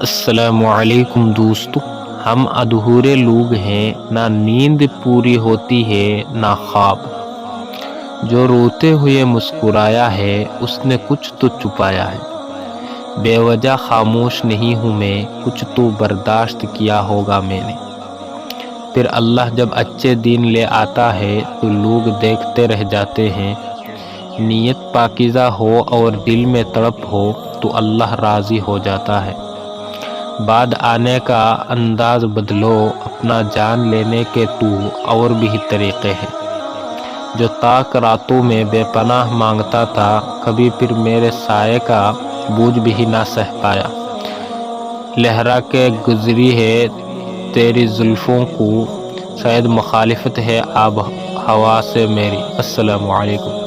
السلام علیکم دوستو، ہم ادھورے لوگ ہیں، نہ نیند پوری ہوتی ہے نہ خواب۔ جو روتے ہوئے مسکرایا ہے اس نے کچھ تو چھپایا ہے۔ بے وجہ خاموش نہیں ہوں میں، کچھ تو برداشت کیا ہوگا میں نے۔ پھر اللہ جب اچھے دن لے آتا ہے تو لوگ دیکھتے رہ جاتے ہیں۔ نیت پاکیزہ ہو اور دل میں تڑپ ہو تو اللہ راضی ہو جاتا ہے۔ بعد آنے کا انداز بدلو، اپنا جان لینے کے تو اور بھی طریقے ہیں۔ جو تاک راتوں میں بے پناہ مانگتا تھا، کبھی پھر میرے سائے کا بوجھ بھی نہ سہ پایا۔ لہرا کے گزری ہے تیری زلفوں کو، شاید مخالفت ہے آب ہوا سے میری۔ السلام علیکم۔